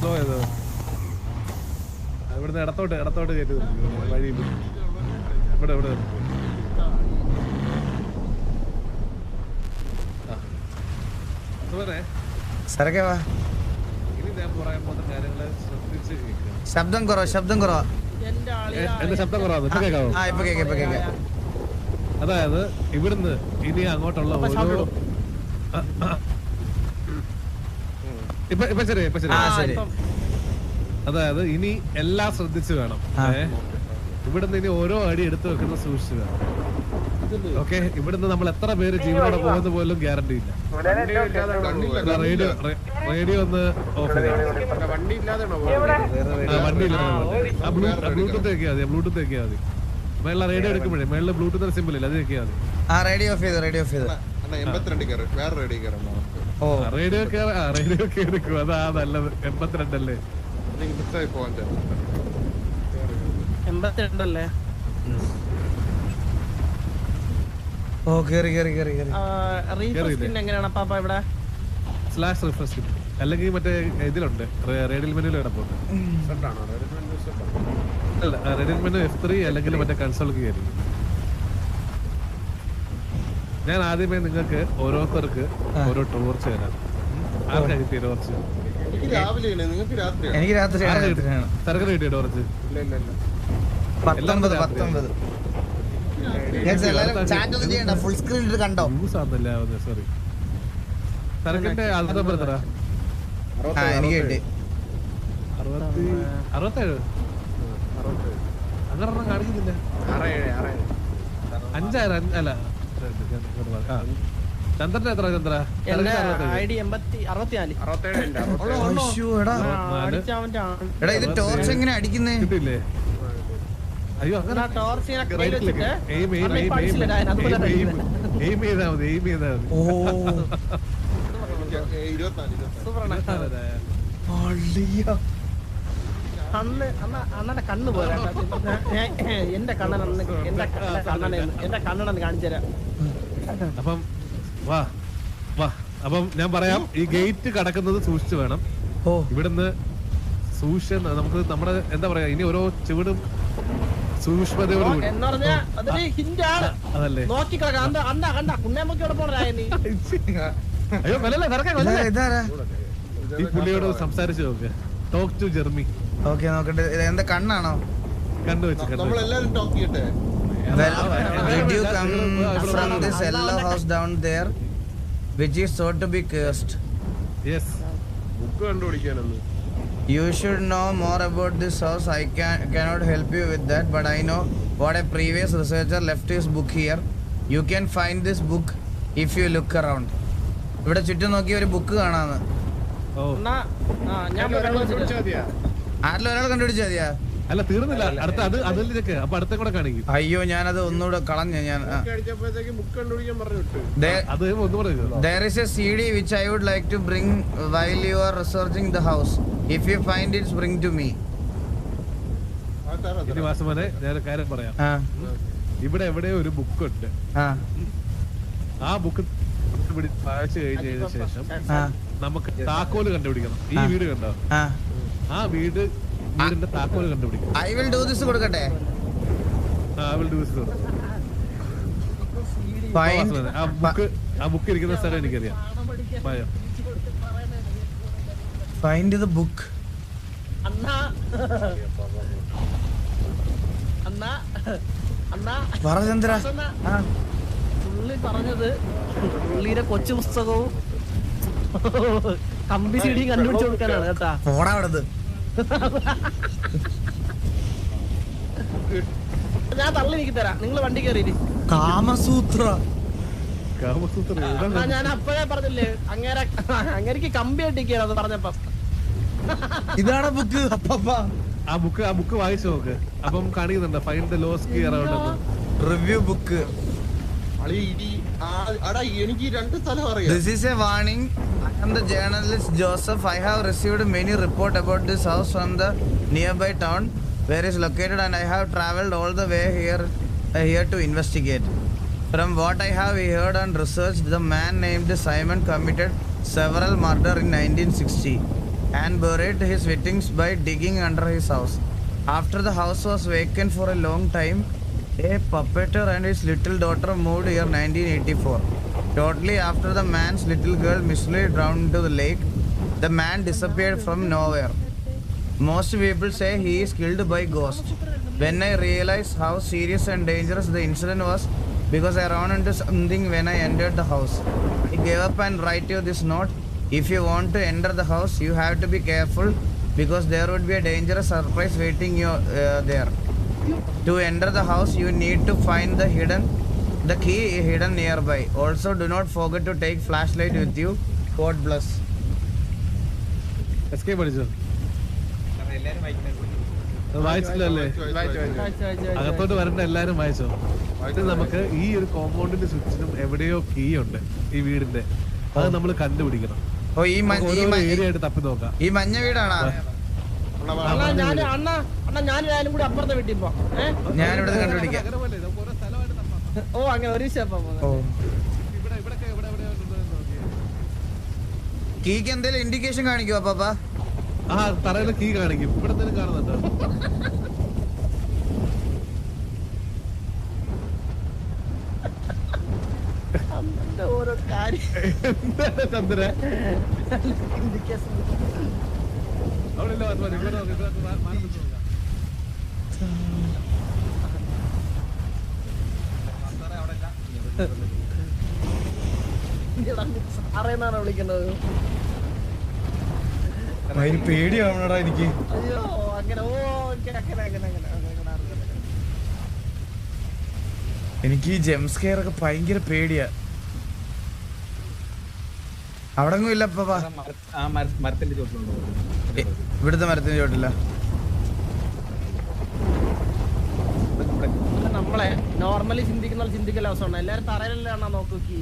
Slow ചെയ്തോ. ഇവിടുന്ന് ഇടത്തോട്ട് കയറ്റി വഴി ഇവിടെ ഇനി ഞാൻ പറയാൻ പോകുന്ന കാര്യങ്ങള് ശ്രദ്ധിച്ച് കേൾക്കുക. ശബ്ദം കുറവാ. എന്റെ ശബ്ദം കുറവാണ്. ഇപ്പൊ കേൾക്കാം. അതായത് ഇവിടുന്ന് ഇനി അങ്ങോട്ടുള്ള ഓരോ ഇപ്പൊ ശരി. അതായത് ഇനി എല്ലാം ശ്രദ്ധിച്ചു വേണം. ഇവിടുന്ന് ഇനി ഓരോ അടി എടുത്തു വെക്കുന്ന സൂക്ഷിച്ചു വേണം. ഓക്കെ, ഇവിടുന്ന് നമ്മൾ എത്ര പേര് ജീവനോടെ പോകുന്ന പോലും ഗ്യാരണ്ടി ഇല്ല. റേഡിയോ ഒന്ന് ഓഫ് ചെയ്യണം. വണ്ടി ബ്ലൂടൂത്ത് വെക്കിയാ മതി. മേളിലെ റേഡിയോ എടുക്കുമ്പോഴേ മേളില് ബ്ലൂടൂത്ത് സിമ്പിൾ ഇല്ല, അത് വെക്കിയാ മതി. റേഡിയോ ഓഫ് ചെയ്തു. റേഡിയോ കേറിക്കും. അതാ നല്ലത്. 82 അല്ലേ? 82 അല്ലേ? ഓ കേറി. എങ്ങനെയാണ് പാപ്പ ഇവിടെ? /refresh അല്ലെങ്കിൽ മറ്റേ ഇതിലുണ്ട്, റേഡിയൽ മെനുവിൽ കിടപ്പുണ്ട്. അല്ല, റേഡിയൽ മെനു F3 അല്ലെങ്കിൽ മറ്റേ കൺസോൾ കയറി. ഞാൻ ആദ്യമേ നിങ്ങൾക്ക് ഓരോരുത്തർക്ക് ഓരോ ടോർച്ച് തരാം. ആർക്കാ കിട്ടിയ ടോർച്ച്? എനിക്ക് രാത്രി തരകന് കിട്ടിയ ടോർച്ച് 19. ഫുൾ സ്ക്രീൻ കണ്ടോ? സോറി. തരകന്റെ ആൾക്കാർ നമ്പർ എത്ര? എനിക്ക് കിട്ടി 67. അങ്ങനെ കാണിക്കുന്നില്ല. 5000 അല്ല, ചന്ദ്രന്റെ എത്ര? ചന്ദ്ര ഇത് ടോർച്ച് എങ്ങനെ അടിക്കുന്നേ? കിട്ടില്ലേ? അയ്യോ, അങ്ങനെ എയിം ചെയ്താ മതി. അണ്ണന്റെ കണ്ണ് പോരാ. എന്റെ കണ്ണനെന്ന് കാണിച്ചുതരാം. അപ്പം ഞാൻ പറയാം, ഈ ഗേറ്റ് കടക്കുന്നത് സൂക്ഷിച്ചു വേണം. ഇവിടുന്ന് നമുക്ക് നമ്മുടെ എന്താ പറയാ, ഇനി ഓരോ ചുവടും സൂക്ഷ്മതയോടുകൂടി. അതല്ലേ? അയ്യോ, ഈ പുള്ളിയോട് സംസാരിച്ചു നോക്ക്. Talk to Jeremy. ഓക്കെ, നോക്കട്ടെ. എന്താ കണ്ണാണോ? കണ്ടുവെച്ച് Did you come from this yellow house down there, which is thought to be cursed? Yes. You should know more about this house. I cannot help you with that, but I know what a previous researcher left his book here. You can find this book if you look around. ഇവിടെ ചുറ്റും നോക്കി ഒരു book കാണാന്ന്. ആരിലും ഒരാൾ കണ്ടുപിടിച്ചാ മതിയാ? അല്ല, തീർന്നില്ല. അടുത്ത അതിലേക്ക് അപ്പൊ അടുത്ത കൂടെ കാണിക്കും. അയ്യോ, ഞാനത് ഒന്നുകൂടെ കളഞ്ഞ. There is a CD which I would like to bring while you are researching the house. If you find it, bring to me. ഇനി വാസുമോനെ, ഞാനൊരു കാര്യം പറയാം. ഇവിടെ എവിടെ ഒരു ബുക്ക് ഉണ്ട്. ആ ബുക്ക് വായിച്ചു കഴിഞ്ഞതിന് ശേഷം നമുക്ക് താക്കോല് കണ്ടുപിടിക്കണം. ഈ വീട് കണ്ടോ? ആ വീടിന്റെ താക്കോല് കണ്ടുപിടിക്കണം. I will do this കൊടുക്കട്ടെ. ആ ബുക്ക് ഇരിക്കുന്ന സ്ഥലം എനിക്കറിയാം. Find the book. ചന്ദ്ര പുള്ളി പറഞ്ഞത് പുള്ളിയുടെ കൊച്ചു പുസ്തകവും കമ്പി സിഡി കണ്ടുപിടിച്ചു കൊടുക്കാനാണ് കേട്ടാ. പോടാ അവിടുന്ന്. ഞാൻ തള്ളി നീക്കി തരാം, നിങ്ങൾ വണ്ടി കയറി. കാമസൂത്ര. ഞാൻ അപ്പോഴേ പറഞ്ഞില്ലേ, അങ്ങേക്ക് കമ്പി അടിക്കാണ് പറഞ്ഞപ്പോ. ഇതാണ് ബുക്ക്. ആ ബുക്ക് വായിച്ചു നോക്ക്. അപ്പം കാണിക്കുന്നുണ്ട് find the lost key around എന്ന്. Review book. This is a warning. I am the journalist Joseph. I have received many reports about this house from the nearby town where it is located, and I have traveled all the way here to investigate. From what I have heard and researched, the man named Simon committed several murders in 1960. and buried his victims by digging under his house. After the house was vacant for a long time, a puppeteer and his little daughter moved here 1984. Shortly after the man's little girl miserably drowned into the lake, the man disappeared from nowhere. Most people say he is killed by ghost. When I realized how serious and dangerous the incident was, because I ran into something when I entered the house, I gave up and write you this note. If you want to enter the house, you have to be careful because there would be a dangerous surprise waiting you there. To enter the house, you need to find the key hidden nearby. Also, do not forget to take flashlight with you. God bless. Escape അടിച്ചോ? വായിച്ചില്ലല്ലേ? അകത്തോട്ട് വരേണ്ട എല്ലാരും വായിച്ചോ? ഇത് നമുക്ക് ഈ ഒരു കോമ്പൗണ്ടിന്റെ ചുറ്റിനും എവിടെയോ കീ ഉണ്ട് ഈ വീടിന്റെ. അത് നമ്മൾ കണ്ടുപിടിക്കണം. ഓ ഈ ഏരിയ ആയിട്ട് തപ്പി നോക്കാം. ഈ മഞ്ഞ വീടാണോ? ഞാനും കൂടി അപ്പുറത്തെ വീട്ടിൽ പോ. ഞാനിവിടെ കണ്ടുപിടിക്കാം. ഓ അങ്ങനെ ഒരു കീക്ക് എന്തെങ്കിലും ഇൻഡിക്കേഷൻ കാണിക്കുവോ പാപ്പ? ആ തറയിലെ കീ കാണിക്കും. ഇവിടെ തന്നെ കാണുന്നുണ്ടോ? ഓരോ കാര്യം ചന്ദ്ര അവിടെ ഇല്ല. ഇവിടെ സാറേന്നാണ് വിളിക്കുന്നത്. പേടിയാവണടാ എനിക്ക്. അയ്യോ അങ്ങനെ. ഓ എനിക്ക് ഈ ജംസ്കെയർ ഒക്കെ ഭയങ്കര പേടിയാ. അവിടെങ്ങും ഇല്ല പാപ്പ. ഇവിടുത്തെ മരത്തിന്റെ ചോട്ടില്ല. നമ്മളെ നോർമലി ചിന്തിക്കൽ അവസ്ഥ. എല്ലാരും തറയിലാണ് നോക്കി.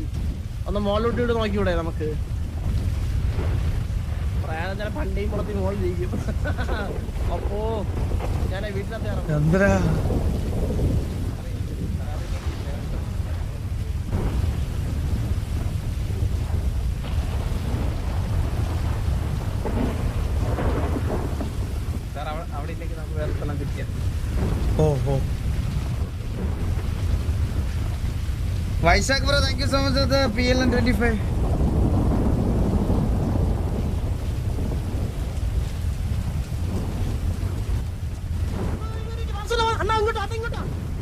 ഒന്ന് മോളിലോട്ട് ഇട്ട് നോക്കിയൂടെ നമുക്ക്? പ്രയാണം ചില പണ്ടേയും പുറത്ത് മോളിൽ ഇരിക്കും. അപ്പോ ഞാൻ വീട്ടിനകത്ത് Vaisak bro, thank you so much for the PLN 25.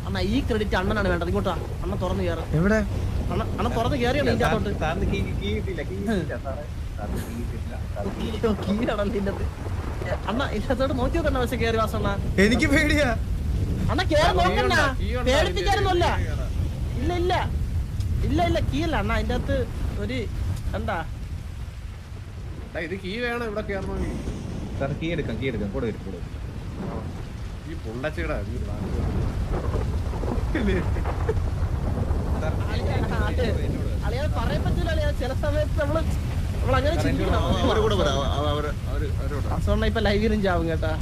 അണ്ണാ ഈ ക്രെഡിറ്റ് അണ്ണനാണ് വേണ്ടത്. ഇങ്ങോട്ടാ അണ്ണ തുറന്ന് കയറി. എവിടെ അണ്ണ തുറന്ന് കയറിയാണ് ഇതിന്റെ അകത്തോട്ട്. അണ്ണ ഇതിനകത്തോട്ട് നോക്കി നോക്കണ്ട. പക്ഷെ കയറി വാസണ്ണ. എനിക്ക് പേടിയാ. അണ്ണ കേറി നോക്കണ്ട. പേടിപ്പിക്കാനൊന്നുമല്ല. ഇല്ല ഇല്ല ഇല്ല ഇല്ല കീ അല്ല അണ്ണ. അതിന്റെ അകത്ത് ഒരു എന്താ ഇത് കീ വേണം ഇവിടെ കയറണമെങ്കിൽ. കീ എടുക്കാം കൂടെ വരും. ഈ പുള്ളച്ചയുടെ അളിയാതെ പറയാൻ പറ്റൂല. അളിയാ ചില സമയത്ത് നമ്മളങ്ങനെ ചിന്തിക്കണം. ഇപ്പൊ ലൈവിലും ചാവും കേട്ടാ.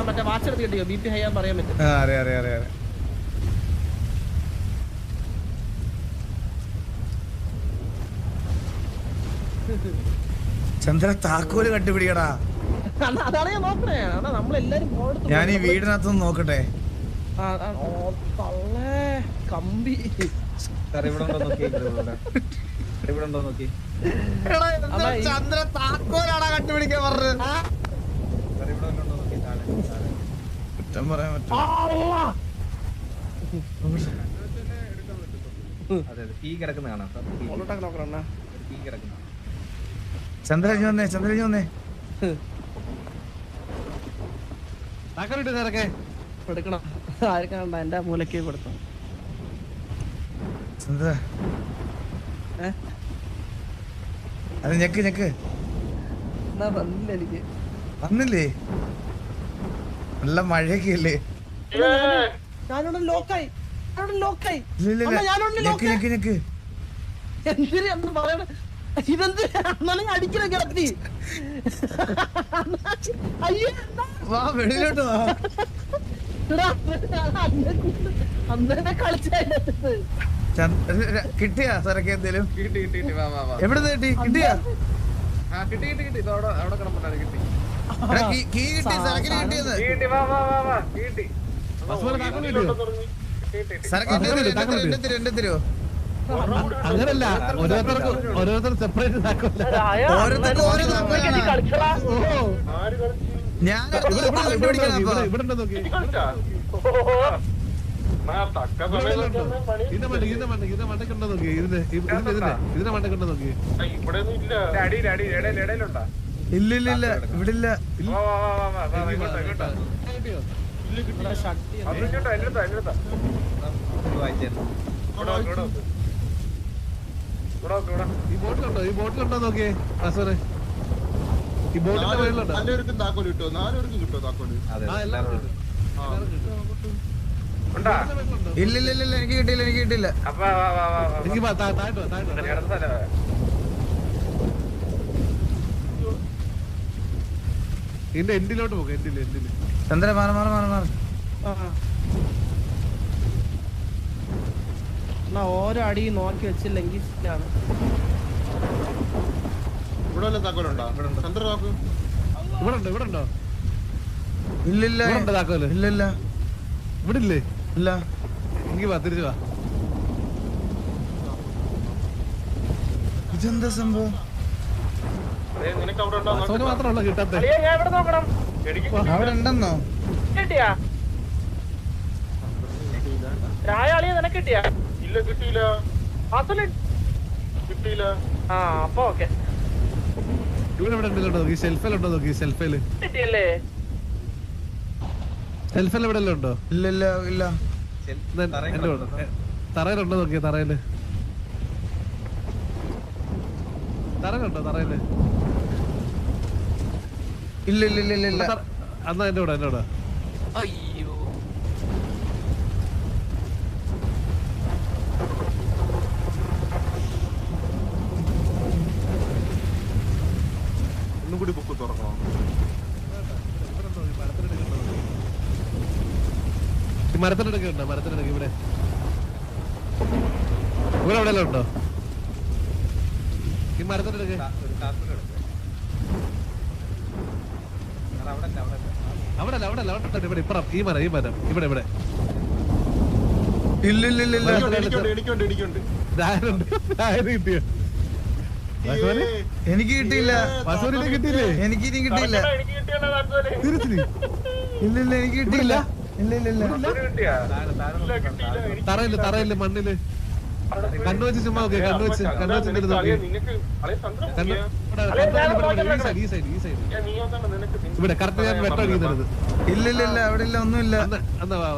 മറ്റേ വാച്ച് എടുത്ത് കിട്ടിയോ? ബി പി ഹൈ ആൻ പറയാൻ പറ്റും. ചന്ദ്ര താക്കോല് കണ്ടുപിടിക്കടാ. അതാണ് ഞാൻ നോക്കണേ. നമ്മളെല്ലാരും ഞാൻ ഈ വീടിനകത്തൊന്ന് നോക്കട്ടെ. കമ്പി ചന്ദ്ര താക്കോലാടാ കണ്ടുപിടിക്കാൻ പറഞ്ഞത്. കുറ്റം പറയാൻ പറ്റും. ചന്ദ്രജി വന്നേ. എടുക്കണം. ആർക്കാണ്ട എന്റെ മൂലക്ക് കൊടുക്കണം. ചന്ദ്ര അത് ഞെക്ക് വന്നില്ല. എനിക്ക് വന്നില്ലേ? നല്ല മഴയൊക്കെ അല്ലേ? ഞാനോട് ലോക്കായി. എന്തിന് എന്ന് പറയണ? ഇതെന്ത് അടിക്കണ കിടത്തി? വാ വെളിയിലോട്ട് വാ. അന്നെ കളിച്ചതിനകത്ത് കിട്ടിയാ സരക്ക് എന്തേലും? കിട്ടി കിട്ടി കിട്ടി വാ വാ വാ എവിടെ കിട്ടി? കിട്ടിയാ? ആ കിട്ടി കിട്ടി കിട്ടി അവിടെ അവിടെ കിടപ്പുണ്ടാണ് കിട്ടി കീ കിട്ടി, സരക്കിന് കിട്ടിയത്. കിട്ടി വാ വാ വാ വാ കിട്ടി വാസുവിനെ താക്കോല് കിട്ടിയോ? സരക്ക് എന്റെ തരുമോ? അങ്ങനല്ല, ഓരോരുത്തർ സെപ്പറേറ്റ് താക്കോല. ഓരോരുത്തർക്ക് ഓരോ താക്കോലാണ്. കളിച്ചടാ. ഞാൻ കണ്ടുപിടിക്കണം അപ്പൊ. ഇവിടെ ഉണ്ടോ നോക്കി. ഇതിന്റെ മണ്ടക്കുണ്ടോ നോക്കി. ഇതിന്റെ മണ്ടക്കുണ്ടോ നോക്കി. ഇടയിലുണ്ടാ ഇല്ല ഇല്ല ഇല്ല ഇവിടെ ഇല്ല. ഈ ബോട്ടിലുണ്ടോ നോക്കിയേ വാസുവിനെ. ഈ ബോട്ടിന്റെ മേളിലുണ്ടോ? എല്ലാവർക്കും താക്കോല് കിട്ടുമോ? 4 പേർക്കും കിട്ടുമോ താക്കോല്? ആ എല്ലാവർക്കും ഉണ്ട്. ഇല്ല ഇല്ല ഇല്ല എനിക്ക് കിട്ടിയില്ല, എനിക്ക് കിട്ടിയില്ല. എനിക്ക് താഴോട്ടോ. ഇതിന്റെ എൻഡിലോട്ട് പോക. എൻഡില് ചന്ദ്ര മാറ മാറ മാറ മാറ. ഓരോ അടി നോക്കി വെച്ചില്ലെങ്കിൽ ആണ്. ഇവിടെ വല്ല താക്കോലുണ്ടോ? ചന്ദ്ര നോക്ക്. ഇവിടെ ഉണ്ടോ? ഇല്ല ഇല്ല ഇവിടെ ഉണ്ടോ താക്കോല്? ഇല്ല ഇല്ല ഇവിടെ ഇല്ലേ? ഇല്ല. എനിക്ക് വാ, തിരിച്ചു വാ. ഇതെന്താ സംഭവം? നിനക്ക് അവിടെ ഉണ്ടോ? വാസുവിന് മാത്രമല്ല കിട്ടാത്ത. ഞാൻ എവിടെ നോക്കണം? അവിടെ ഉണ്ടെന്നോ? കിട്ടിയാ രായാളിയെ നിനക്ക് കിട്ടിയാ? ഇല്ല കിട്ടിയില്ല. കിട്ടിയില്ല. ആ അപ്പൊ ഓക്കെ. ഇവിടെ ഉണ്ടോ നോക്കി. ഷെൽഫിലുണ്ടോ നോക്കി. ഷെൽഫില് കിട്ടിയല്ലേ? ഷെൽഫിൽ ഇവിടെ എല്ലാം ഉണ്ടോ? ഇല്ല ഇല്ല ഇല്ല. തറയിലുണ്ടോ നോക്കിയ. തറയിലുണ്ടോ? തറയില് ഇല്ല ഇല്ല ഇല്ല ഇല്ല ഇല്ല. എന്നാ എന്റെ കൂടെ. അയ്യോ ഒന്നും കൂടി ബുക്ക് തുറക്കണോ? മരത്തിനടുക്ക് ഉണ്ടോ? മരത്തിനടുക്ക് ഇവിടെ എവിടെയെല്ലാം ഉണ്ടോ? ഈ മരത്തിനടുക്ക് അവിടെ ഇവിടെ ഇപ്പുറം. ഈ മരം ഇവിടെ ഇല്ല ഇല്ല ഇല്ല ഇല്ല. എനിക്കുണ്ട്. കിട്ടിയോ? എനിക്ക് കിട്ടിയില്ല. വാസുവിനെ കിട്ടിയില്ലേ? എനിക്ക് ഇനി കിട്ടിയില്ല. തിരിച്ചിരി. ഇല്ല ഇല്ല എനിക്ക് കിട്ടിയില്ല. ഇല്ല ഇല്ല ഇല്ല. തറയില് മണ്ണില് കണ്ണു വെച്ച് ചുമ്മാ നോക്കിയ. കണ്ണു വെച്ച് നോക്കി. ഈ സൈഡ് ഇവിടെ കറക്റ്റ് ഞാൻ വെട്ടം അടിക്കുന്നുണ്ട്. ഇല്ല ഇല്ല ഇല്ല അവിടെ ഇല്ല, ഒന്നുമില്ല. എന്നാ വാ.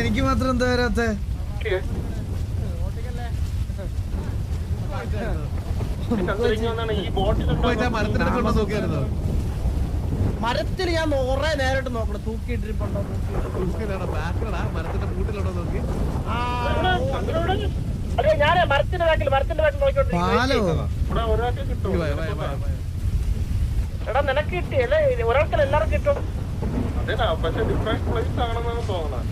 എനിക്ക് മാത്രം എന്താ വരാത്ത? മരത്തിനടുക്കുണ്ടോ നോക്കിയായിരുന്നോ? മരത്തിൽ ഞാൻ കുറെ നേരിട്ട് നോക്കണം. തൂക്കിയിട്ടിരിപ്പുണ്ടോ? ബാക്കിലടാ മരത്തിന്റെ മൂട്ടിലുണ്ടോ നോക്കി. അതെ ഞാനേ മരത്തിന്റെ ബാക്കിൽ പാലോ? എടാ നിനക്ക് കിട്ടിയല്ലേ? ഒരാൾക്കല്ല എല്ലാവർക്കും കിട്ടും. പക്ഷെ ഡിഫറെന്റ് പ്ലേസ് ആണെന്നാണ് തോന്നുന്നത്.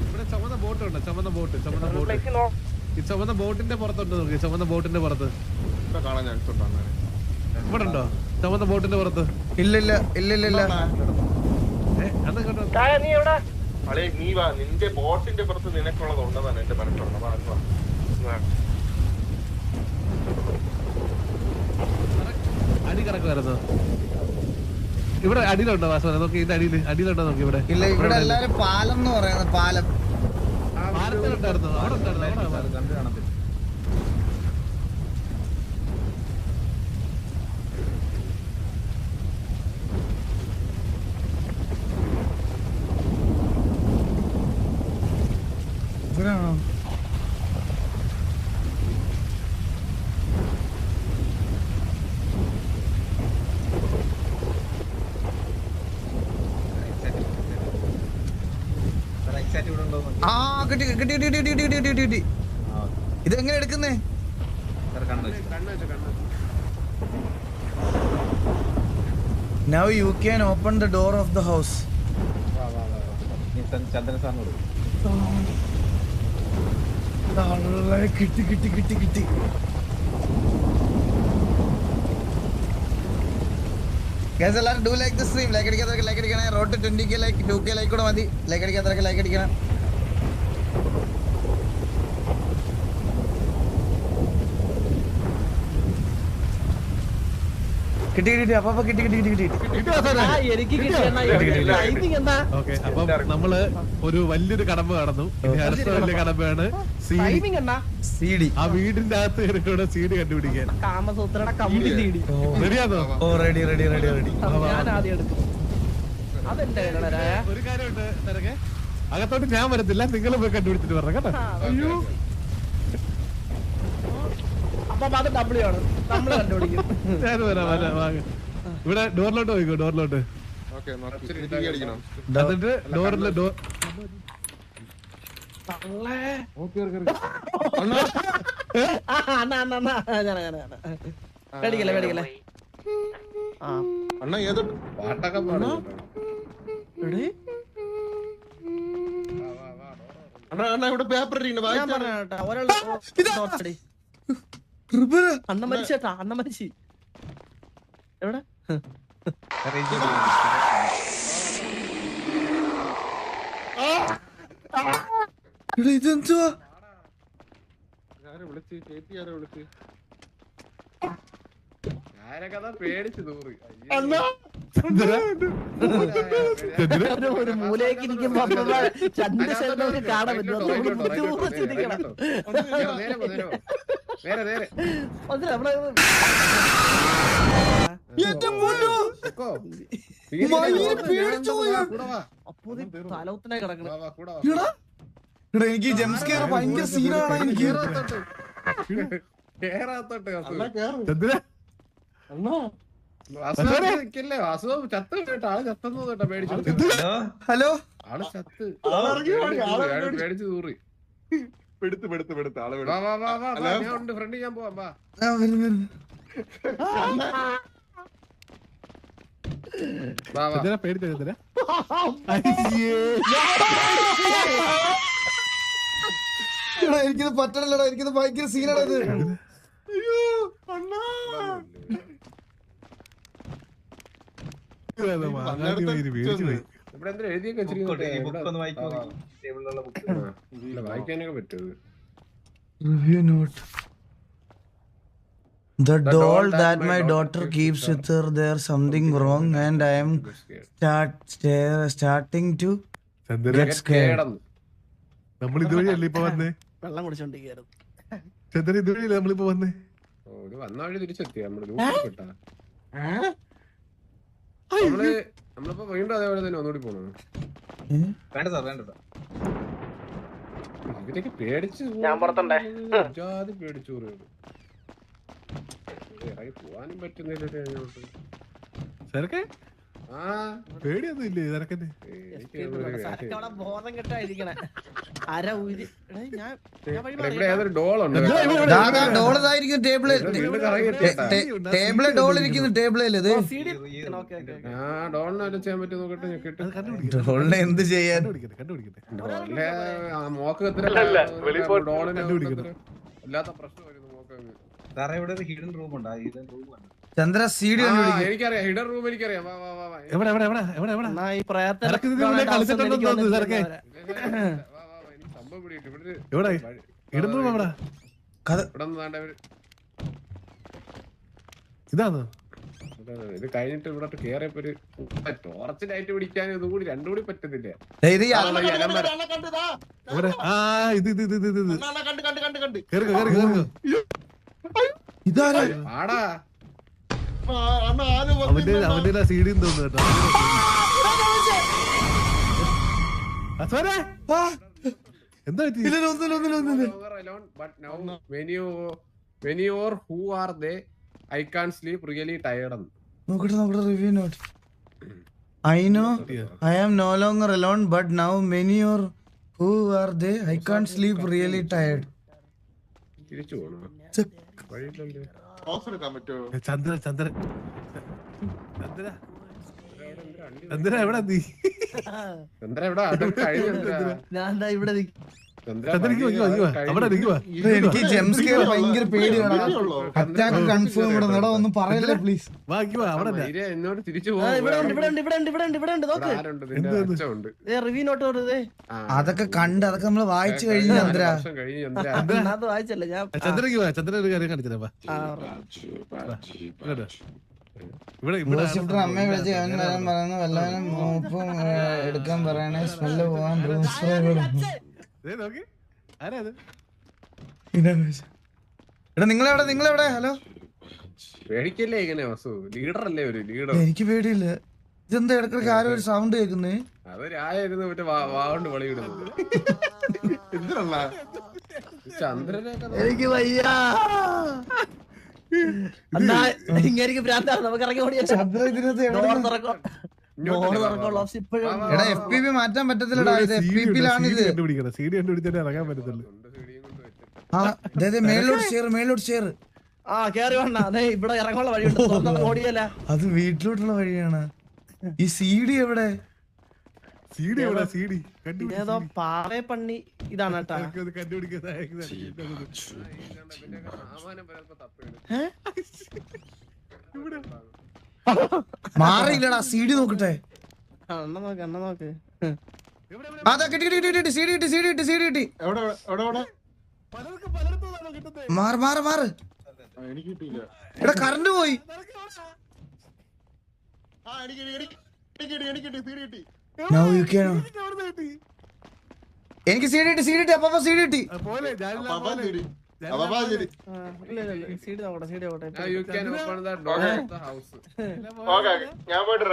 ഇവിടെ ചുമന്ന ബോട്ട് ഉണ്ട്. ചുമന്ന ബോട്ട് ഈ ചുമന്ന ബോട്ടിന്റെ പുറത്തുണ്ട് നോക്കി. ചുമന്ന ബോട്ടിന്റെ പുറത്ത് കാണാൻ ചാൻസ് ഉണ്ടോ? ഇവിടെ ഉണ്ടോ ചുമന്ന ബോട്ടിന്റെ പുറത്ത്? ഇല്ല ഇല്ല ഇല്ല ഇല്ല ഇല്ല. നീ എവിടെ? നീ വാ, നിന്റെ ബോട്ടിന്റെ പുറത്ത് നിനക്കുള്ളത് ഉണ്ടെന്നാണ് എന്റെ മനസ്സിലുള്ളത്. അടി കിടക്കുമായിരുന്നോ? ഇവിടെ അടിയിലുണ്ടോ വാസവന നോക്കി? ഇതിന്റെ അടിയിലുണ്ടോ നോക്കി. ഇവിടെ ഇല്ല. ഇവിടെ എല്ലാരും പാലം എന്ന് പറയുന്നത്. പാലം പാലത്തിലുണ്ടായിരുന്നു. അവിടെ ഉണ്ടായിരുന്നു. ഇവിടെയാണോ? ആ കിട്ടി കിട്ടി കിട്ടി കിട്ടി കിട്ടി കിട്ടി കിട്ടി കിട്ടി. ഇതെങ്ങനെ എടുക്കുന്നേ? Now you can open the door of the house. ചന്ദ്രൻ സാറിനോട് കിട്ടി. Guys, എല്ലാവരും do like the stream. Like അടിക്കാത്തവർക്ക് ലൈക്ക് അടിക്കണേ. Road 20k like 2k like കൂടെ മതി. ലൈക്ക് അടിക്കാത്തവർക്ക് ലൈക്ക് അടിക്കണം. കിട്ടി അപ്പൊ കിട്ടി. എനിക്ക് കിട്ടിയെന്നാ ഓക്കെ, അപ്പം നമ്മള് ഒരു വലിയൊരു കടമ്പ കടന്നു. ഇനി അടുത്ത വലിയ കടമ്പയാണ് ടൈമിംഗ് എന്നാ CD. ആ വീടിന്റെ അകത്ത് കയറിക്കൂടെ സീഡ് കണ്ടുപിടിക്കാൻ. കാമസൂത്രയുടെ കമ്പി തീടി റെഡിയാണോ? ഓ റെഡി. ഞാൻ ആദ്യം എടുക്കും. അതെന്റെ കയ്യിലുള്ളവരാ. ഒരു കാര്യമുണ്ട് നിനക്ക്, അകത്തോട്ട് ഞാൻ വരത്തില്ല, നിങ്ങൾ പോയി കണ്ടുപിടിച്ചിട്ട് പറഞ്ഞ കേട്ടോ. അപ്പൊ അത് ഡബ്ല്യൂ ആണ്, നമ്മള് കണ്ടുപിടിക്കും. ഞാൻ വരാം. ഇവിടെ ഡോറിലോട്ട് പോയിക്കോ, ഡോറിലോട്ട്. എന്നിട്ട് ഡോറില് പേടിക്കല്ലേ. അണ്ണ ഏതോ പാട്ടൊക്കെ പാടും. അണ്ണ ഇവിടെ പേപ്പർ അണ്ണ മരിച്ചേട്ടാ, അണ്ണ മരിച്ചു. എവിടെ ഇതെന്തുവാ? പേടിച്ചു തൂറി. ഒരു മൂലയ്ക്ക് ഇരിക്കുമ്പോ രണ്ട് സ്ഥലത്ത് കാണാൻ പറ്റും. അപ്പൊ തലവുത്തിനായി കിടക്കണം. എനിക്ക് ജംസ്കെയർ ഭയങ്കര സീനാണ്. എനിക്ക് അസുഖം ചത്ത് കേട്ടോ, ആള് ചത്തെന്ന് കേട്ടോ, പേടിച്ചു. ഹലോ, ആള് ചത്ത് പേടിച്ചു തൂറി. ആള് ഫ്രണ്ട് ഞാൻ പോവാം. വാ പേടിച്ച എനിക്കിത് പറ്റണല്ലടാ, എനിക്കിത് ഭയങ്കര സീനാണ് ഇത്. ഇവിടെ എന്താ എഴുതിയൊക്കെ വായിക്കാനൊക്കെ പറ്റും. Review note. The doll that my daughter keeps with her, there's something wrong and I am starting to get scared. നമ്മൾ ഇതുവഴിയല്ലേ ഇപ്പൊ വന്നേ? വെള്ളം കുടിച്ചോണ്ടിരിക്കുന്നു. ചന്ദ്രൻ ഇതുവഴിയല്ലേ നമ്മളിപ്പോ വന്നേ? വന്ന വഴി തിരിച്ചെത്തി. നമ്മളിപ്പോ വീണ്ടും അതേപോലെ തന്നെ ഒന്നുകൂടി പോണു. ഇവരൊക്കെ പേടിച്ചു. ഞാൻ പുറത്തുണ്ടേ. പേടിച്ചു പോവാനും പറ്റുന്നില്ല. പേടിയൊന്നും ഇല്ലേ നിനക്കന്നെ? ബോധം കെട്ടായിരിക്കണേ. അര ഊരി. ഇവിടെ ഏതൊരു ഡോളുണ്ട്. ടേബിള് ഡോൾ ഇരിക്കുന്നു. ടേബിളിൽ ഡോളിനെ ചെയ്യാൻ പറ്റും നോക്കട്ടെ. ഡോളിനെ എന്ത് ചെയ്യാൻ? ഡോളിനെ മോക്ക് ഡോളിനെ ഇല്ലാത്ത പ്രശ്നം വരുന്നു. മോക്ക് ചന്ദ്ര സീഡി എനിക്കറിയാം. ഹിഡൻ റൂം എനിക്കറിയാം. ഇതാണോ ഇത് കഴിഞ്ഞിട്ട് ഇവിടെ കേറിയപ്പോ ഒരു ടോർച്ച് ലൈറ്റ് പിടിക്കാൻ ഇതും കൂടി രണ്ടും കൂടി പറ്റുന്നില്ല. ആടാ അവന്റെ സീഡി തോന്നുന്നു കേട്ടോ. എന്താ when you are who are they I can't sleep really tired. നോക്കട്ടെ review note. I know I am no longer alone but now many or who are they I can't sleep really tired. തിരിച്ചു പോണോ? വഴിയില്ലല്ലേ. ചന്ദ്ര എവിടെ നീ? ചന്ദ്ര എവിടെ അത് കഴിഞ്ഞു ഞാൻ ദാ ഇവിടെ എനിക്ക് ജംസ്കെയർ ഭയങ്കര പേടിയാണ്. അറ്റാക്ക് കൺഫേം ഇവിടെ ഒന്നും പറയല്ലേ പ്ലീസ്. എന്നോട് തിരിച്ചു റിവ്യൂ നോട്ട് അതൊക്കെ കണ്ട് അതൊക്കെ നമ്മള് വായിച്ചു കഴിഞ്ഞു ചന്ദ്ര. അത് വായിച്ചല്ലേ ഞാൻ അമ്മയെ വിളിച്ച് അവൻ വരാൻ പറയുന്നു. വല്ലവനും മൂപ്പും എടുക്കാൻ പറയണേ. സ്മെല്ല് പോവാൻ എടാ നിങ്ങളെവിടെ? ഹലോ പേടിക്കല്ലേ ഇങ്ങനെ വസു ലീഡർ അല്ലേ ഒരു ലീഡർ. എനിക്ക് പേടിയില്ല. ഇതെന്താ ഇടക്കിടക്ക് ആരോ ഒരു സൗണ്ട് കേൾക്കുന്നേ? അതൊരായിരുന്നു മറ്റേ വാഗോണ്ട് വെളിയിടുന്നത്. ചന്ദ്രനൊക്കെ എനിക്ക് വയ്യ. ഇങ്ങനെ ഭ്രാന്താണ്. നമുക്ക് ഇറങ്ങി ഓടിയാ ചന്ദ്ര ഇതിനകത്ത് എടാ FPP മാറ്റാൻ പറ്റത്തില്ലടാ. ഇത് FPP-ലാണിത്. ഇറങ്ങാൻ പറ്റത്തുള്ളൂ. മേലോട്ട് ഷെയർ. ആ കേറി വേണ്ട. ഇവിടെ ഇറങ്ങാനുള്ള വഴിയുണ്ട്. ഓടിയല്ല. അത് വീട്ടിലോട്ടുള്ള വഴിയാണ്. ഈ CD എവിടെ? ഏതോ പാറേ പണ്ണി ഇതാണ് കേട്ടാ. മാറിയില്ലടാ. CD നോക്കട്ടെ. എണ്ണ നോക്ക്. അതാ കിട്ടി. CD കിട്ടി. മാറ്. എടാ കറണ്ട് പോയി. എനിക്ക് CD കിട്ടി. അപ്പൊ CD കിട്ടി. ഞാൻ പോയിട്ട്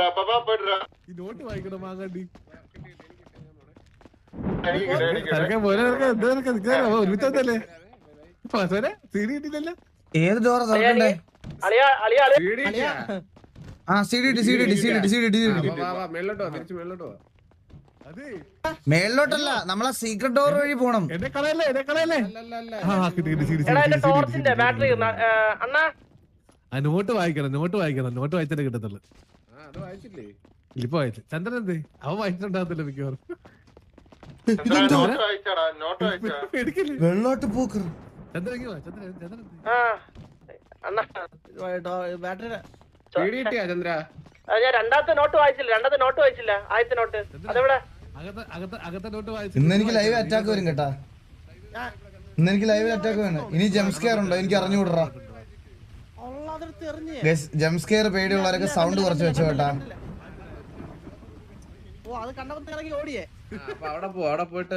ഏത് ഡോറാ തുറക്കണ്ടേ? ആ CD മേളിലോട്ടല്ല, നമ്മളെ സീക്രട്ട് ഡോർ വഴി പോണം. നോട്ട് വായിക്കണം. നോട്ട് വായിച്ചാലേ കിട്ടത്തുള്ളൂ. ഇപ്പൊ വായിച്ചു. ചന്ദ്രൻ എന്ത് അവൻ വായിച്ചിട്ടുണ്ടാകത്തില്ല മിക്കവാറും. വെള്ളോട്ട് പോക്ക്. ചന്ദ്ര ഞാൻ രണ്ടാമത്തെ നോട്ട് വായിച്ചില്ല. ആദ്യത്തെ നോട്ട് അതെവിടെ? അകത്തെ നോട്ട് വായിച്ചു. ഇന്ന് എനിക്ക് ലൈവ് അറ്റാക്ക് വരും കേട്ടാ. ഇനി ജംസ്കെയർ ഉണ്ടോ എനിക്ക് അറിഞ്ഞുകൂടാ. ജംസ്കെയർ പേടിയുള്ളവരൊക്കെ സൗണ്ട് കുറച്ച് വെച്ചു കേട്ടാ. അവിടെ പോയിട്ട്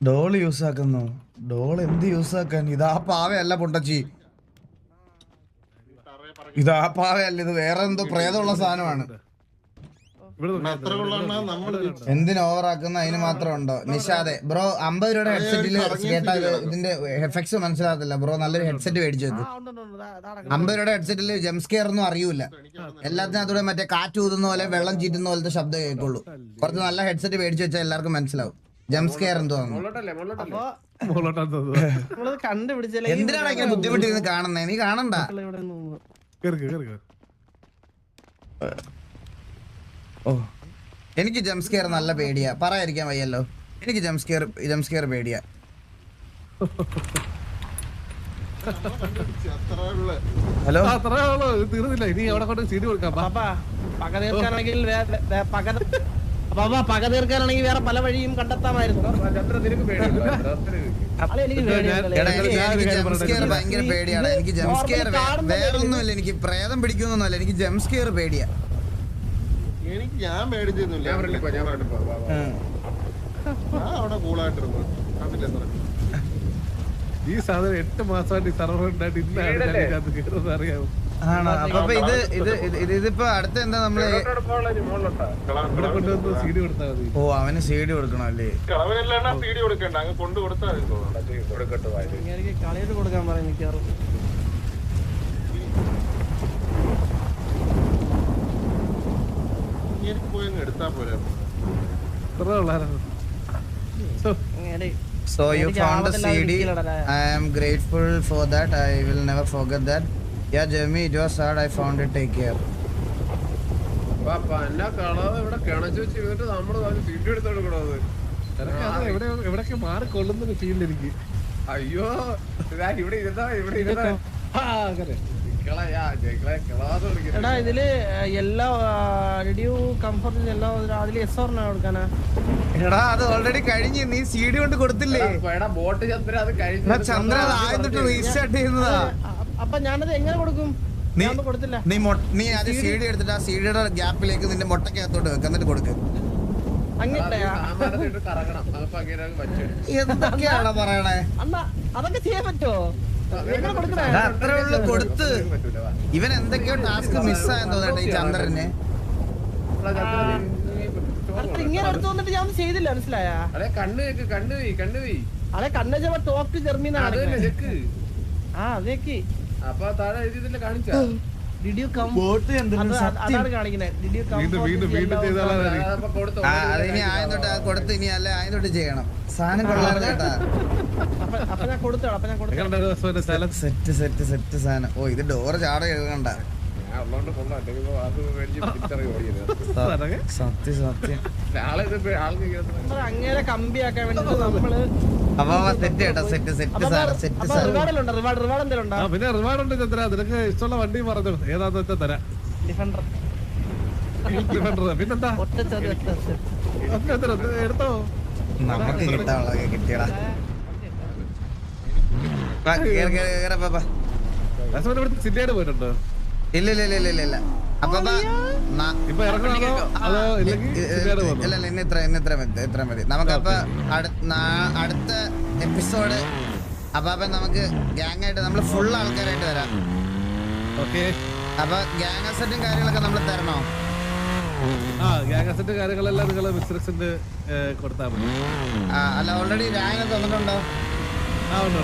ഡോൾ യൂസ് ആക്കുന്നു. ഡോൾ എന്ത് യൂസ് ആക്കാൻ? ഇതാ പാവയല്ല പൊണ്ടച്ചി. ഇത് വേറെ എന്തോ പ്രേതമുള്ള സാധനമാണ്. എന്തിനു ഓവറാക്കുന്ന അതിന് മാത്രം ഉണ്ടോ? നിഷാദെ ബ്രോ 50 രൂപയുടെ ഹെഡ്സെറ്റിൽ കേട്ടാ ഇതിന്റെ എഫക്ട്സ് മനസ്സിലാകത്തില്ല ബ്രോ. നല്ലൊരു ഹെഡ്സെറ്റ് മേടിച്ചു. 50 രൂപയുടെ ഹെഡ്സെറ്റിൽ ജംസ്കെയർ ഒന്നും അറിയൂല. എല്ലാത്തിനും അതോടെ മറ്റേ കാറ്റ് ഊതുന്ന പോലെ വെള്ളം ചീറ്റുന്ന പോലത്തെ ശബ്ദം കേൾക്കുള്ളൂ. കുറച്ച് നല്ല ഹെഡ്സെറ്റ് മേടിച്ചു വെച്ചാൽ എല്ലാവർക്കും മനസ്സിലാവും ജംസ്കെയർ എന്തോ. എന്തിനാണ് ഇങ്ങനെ ബുദ്ധിമുട്ടിരുന്ന് കാണുന്നേ? നീ കാണണ്ട. ഓ എനിക്ക് ജംസ്കെയർ നല്ല പേടിയാ. പറയാതിരിക്കാൻ വയ്യല്ലോ. എനിക്ക് ജംസ്കെയർ പേടിയാ. ഹലോ തീർന്നില്ല. ഇനി അവിടെ കൊണ്ട് CD കൊടുക്കാം. പക തീർക്കാനാണെങ്കിൽ വേറെ പല വഴിയും കണ്ടെത്താമായിരുന്നു. ഭയങ്കര പേടിയാണ്. എനിക്ക് ജംസ്കെയർ വേറൊന്നുമില്ല. എനിക്ക് പ്രേതം പിടിക്കുന്നൊന്നുമല്ല. എനിക്ക് ജംസ്കെയർ പേടിയാ. ഞാൻ പേടിച്ചൊന്നുമില്ല. അവിടെ കൂളായിട്ടിരുന്നു. ഈ സാധനം 8 മാസമായിട്ട് സർവർ ഉണ്ടായിട്ട് ഇന്നാണ് അറിയാമോ? ആണോ? അപ്പൊ ഇതിപ്പോ അടുത്ത എന്താ നമ്മള് ഇവിടെ കൊണ്ടുവന്ന് CD കൊടുത്താൽ മതി. ഓ അവന് CD കൊടുക്കണം അല്ലേ? CD കൊടുക്കണ്ട, അങ്ങ് കൊണ്ടു കൊടുത്താൽ കളിയിട്ട് കൊടുക്കാൻ പറയും മിക്കവാറും. എനിക്ക് പോയി എടുത്താ പോരാ. So you found the CD. I am grateful for that. I will never forget that. Yeah, Jamie, it was sad. I found it. Take care. എന്നെ കളാതെ ഇവിടെ കിണച്ചു വെച്ച് ഇരുന്നിട്ട് നമ്മള് സീറ്റ് എടുത്ത് കൊടുക്കണത്. എവിടെയൊക്കെ മാറി കൊള്ളുന്നൊരു ഫീൽ എനിക്ക്. അയ്യോ ഇവിടെ ഇരുന്നാ എടാ ഇതില് യെല്ലോ റിഡ്യൂ കംഫർട്ട് യെല്ലോ അതില് എസ് ഓർണ കൊടുക്കാനാ? എടാ അത് ഓൾറെഡി കഴിഞ്ഞ്. നീ CD കൊണ്ട് കൊടുത്തില്ലേ? ബോട്ട് ചന്ദ്ര അത് കഴിഞ്ഞ ചന്ദ്ര അത് ആദ്യം തൊട്ട് റീസ്റ്റാർട്ട് ചെയ്യുന്നതാ. അപ്പൊ ഞാനത് എങ്ങനെ കൊടുക്കും? ഞാൻ കൊടുത്തില്ല. നീ ആദ്യം CD എടുത്തിട്ട് ആ CD-യുടെ ഗ്യാപ്പിലേക്ക് നിന്റെ മുട്ടക്കകത്തോട്ട് വെക്ക്, എന്നിട്ട് കൊടുക്ക്. എന്തൊക്കെയാണോ പറയണേ? അണ്ണാ അതൊക്കെ ചെയ്യാൻ പറ്റുമോ? അത്രേ ഉള്ളു കൊടുത്ത്. ഇവൻ എന്തൊക്കെയോ ടാസ്ക് മിസ്സായെന്ന് തോന്നട്ടെ ഈ ചന്ദ്രന്. ഇങ്ങനെ എടുത്തു വന്നിട്ട് ഞാൻ ചെയ്തില്ല, മനസ്സിലായ? അതെ കണ്ണു ടോപ്പ് ടു ജർമ്മീനാണ്. അതേക്ക് അപ്പൊ താഴെ എഴുതിയിട്ടില്ല കാണിച്ച അതാണ് കാണിക്കുന്നത്. അതിനി ആയം തൊട്ട് കൊടുത്ത് ഇനി അല്ല ആയം തൊട്ട് ചെയ്യണം. സാധനം കൊള്ളാറുണ്ട് കേട്ടാ. അപ്പൊ ഞാൻ കൊടുത്തോളാം. സെറ്റ് സെറ്റ് സെറ്റ് സാധനം. ഓ ഇത് ഡോറ് ചാട എഴുതണ്ട. സത്യം സത്യം. അങ്ങനെ കമ്പിയാക്കാൻ വേണ്ടി നമ്മള് അപ്പൊ സെറ്റ് കേട്ടോ. സെറ്റ് സെറ്റ് സാധനം സെറ്റ് സാധനം. റിവാർഡ് എന്തെങ്കിലും പിന്നെ റിവാർഡ് ഉണ്ട് ചന്ദ്ര. നിനക്ക് ഇഷ്ടമുള്ള വണ്ടി പറഞ്ഞു ഏതാന്ന് വെച്ചാൽ തരാം. ഡിഫൻഡർ പിന്നെന്താ എടുത്തോ. നമുക്ക് കിട്ടാനുള്ളതൊക്കെ കിട്ടിയടാ. സിറ്റിയായിട്ട് പോയിട്ടുണ്ടോ? ഇല്ല ഇല്ല ഇല്ല ഇല്ല ഇല്ല. അപ്പൊ ഇപ്പൊ ഇറങ്ങണോ അതോ ഇല്ല ഇന്ന് ഇത്ര മതി നമുക്കപ്പൊ അടുത്ത എപ്പിസോഡ് അപ്പൊ നമുക്ക് ഗ്യാങ് ആയിട്ട് നമ്മള് ഫുൾ ആൾക്കാരായിട്ട് വരാം. ഓക്കെ. അപ്പൊ ഗ്യാങ് അസറ്റും കാര്യങ്ങളൊക്കെ നമ്മൾ തരണോ? ആ ഗ്യാങ് അസറ്റ് കാര്യങ്ങളെല്ലാം നിങ്ങൾ മിസ്റ്റർ കൊടുത്താൽ മതി. അല്ല ഓൾറെഡി ഗ്യാങ് തന്നിട്ടുണ്ടോ? ആ ഉണ്ട്.